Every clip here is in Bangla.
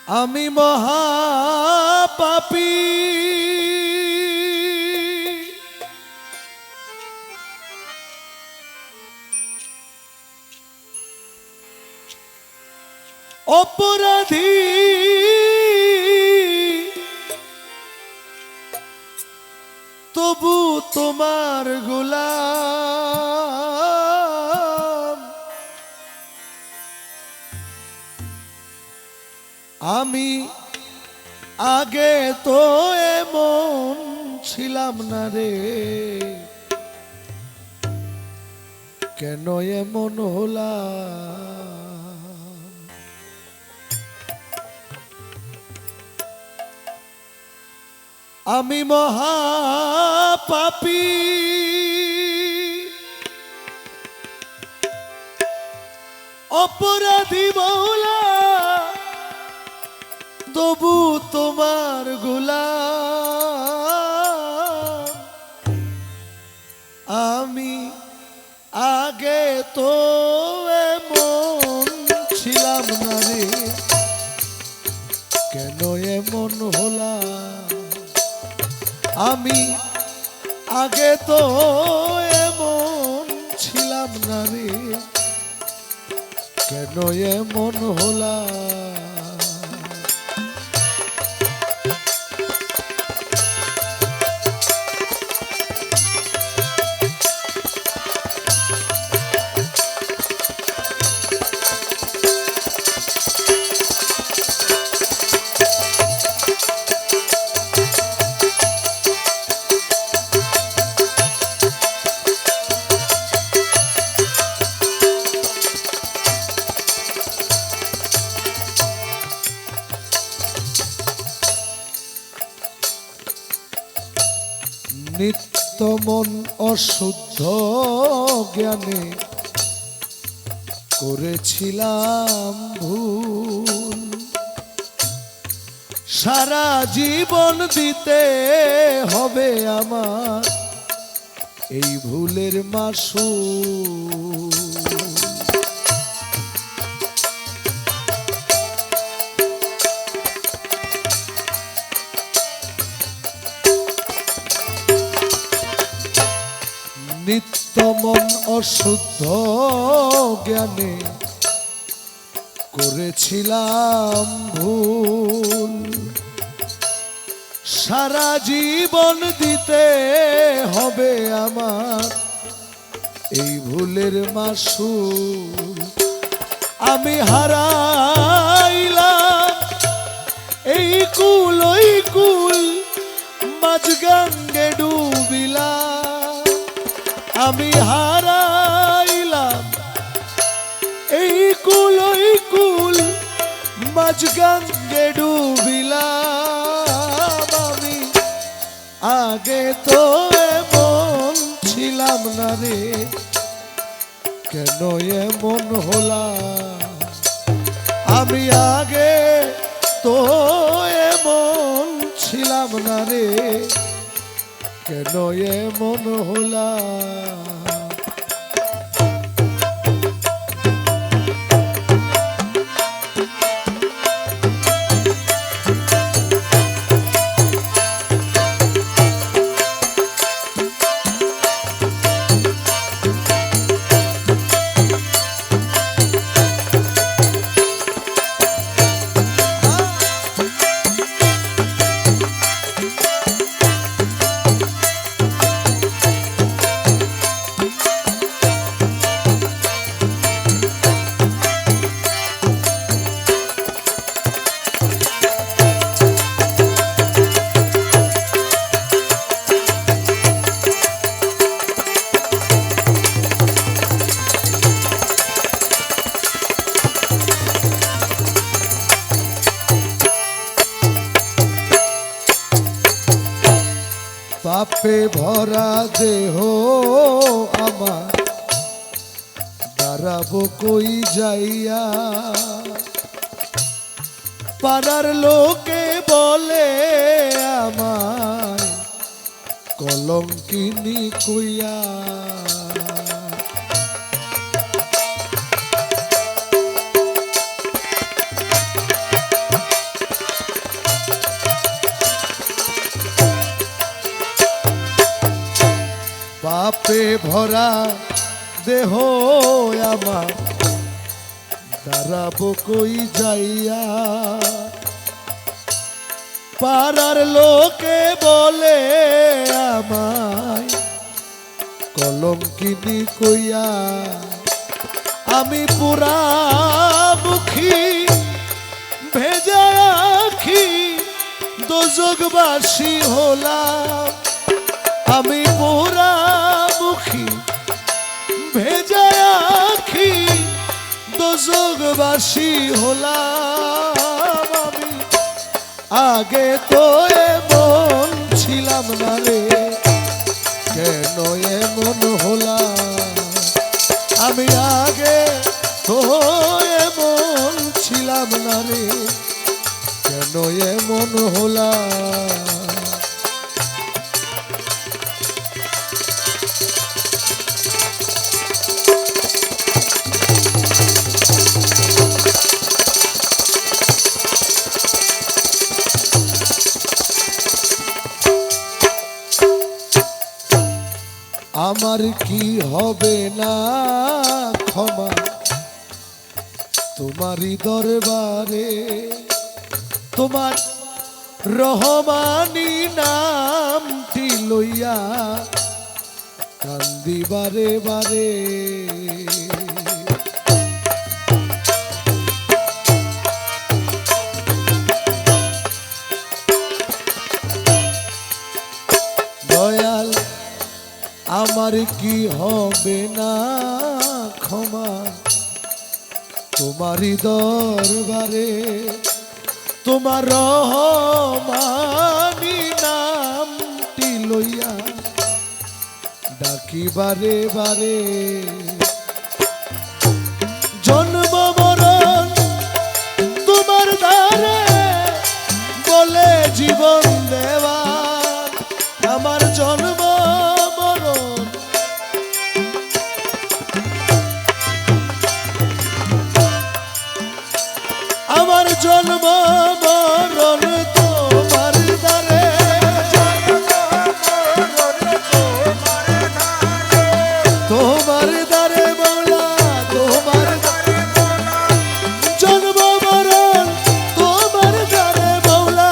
আমি মহাপাপী অপরাধী তবু তোমার গোলাম আমি আগে তো এমন ছিলাম না রে কেন এমন হলাম আমি মহাপাপী অপরাধী মৌলা তবু তোমার গোলাম আমি আগে তো এমন ছিলাম না রে কেন এমন হলাম আমি আগে তো এমন ছিলাম না রে কেন এমন হলাম নিত্য মন অশুদ্ধ জ্ঞানে করেছিলাম ভুল সারা জীবন দিতে হবে আমার এই ভুলের মাসুল নিত্য মন অশুদ্ধ জ্ঞানে করেছিলাম ভুল সারা জীবন দিতে হবে আমার এই ভুলের মাসুল আমি হারাইলাম এই কুল ওই কুল মাঝগঙ্গে ডুবিলাম আমি হারাইলাম এই কুল ওই কুল মাঝগঙ্গে ডুবিলাম আমি আগে তো এমন ছিলাম না রে কেন এমন হলাম আমি আগে তো এমন ছিলাম না রে কেন এমন হলাম পাপে ভরা দেহ আমার দাঁড়াবো কই যাইয়া পাড়ার লোকে বলে আমায় কলঙ্কিনী কইয়া পাপে ভরা দেহ আমার দাঁড়াবো কই যাইয়া পাড়ার লোকে বলে আমায় কলঙ্কিনী কইয়া আমি পুরা মুখী ভেজা আখি দোজগবাসী হলাম আমি পুরা মুখী ভেজা আখি দোজগবাসী হলাম আমি আগে তো এমন ছিলাম না রে কেন এমন হলাম আমি আগে তো এমন ছিলাম না রে কেন এমন হলাম আমার কি হবে না ক্ষমা তোমারই দরবারে তোমার রহমানি নামটি লইয়া কান্দি বারে বারে দয়াল আমার কি হবে না ক্ষমা তোমারই দরবারে তোমার রহমানি নামটি লইয়া ডাকি বারে বারে জন্ম মরণ তোমার দ্বারে বলে জীবন দেওয়া আমার জন্ম মরণ আমার জন্ম মরণ তোমার দ্বারে তোমার দ্বারে মৌলা তোমার জন্ম মরণ তোমার দ্বারে মৌলা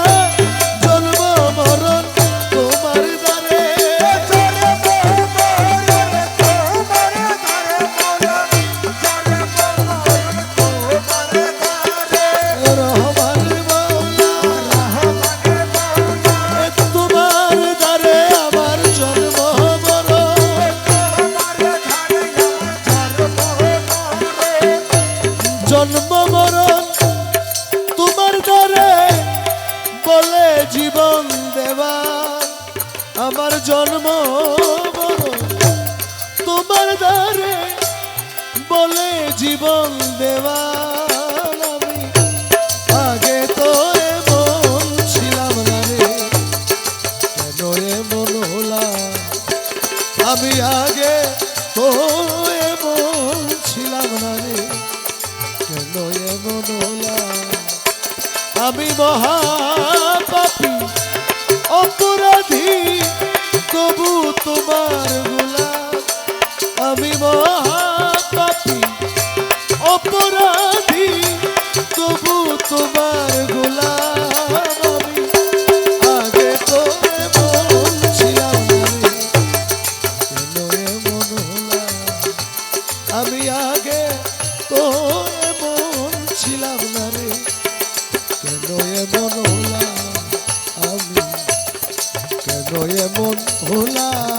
জন্ম মরণ তোমার দ্বারে রহমান মৌলা তোমার দ্বারে আমার জন্ম মরণ জন্ম মরণ তোমার দ্বারে বলে জীবন দেবা আমার জন্ম মরণ তোমার দ্বারে বলে জীবন দেবা আমি আগে তো এমন ছিলাম না রে কেন এমন হলাম আমি আগে তো এমন ছিলাম না রে কেন এমন হলাম আমি মহাপাপী অপরাধী তবু তোমার গোলাম আমি মহাপাপী অপরাধী তবু তোমার গোলাম আমি আগে তো এমন ছিলাম না রে কেন এমন হলাম আমি আগে তো এমন ছিলাম না রে কেন এমন হলাম আমি কেন এমন হলাম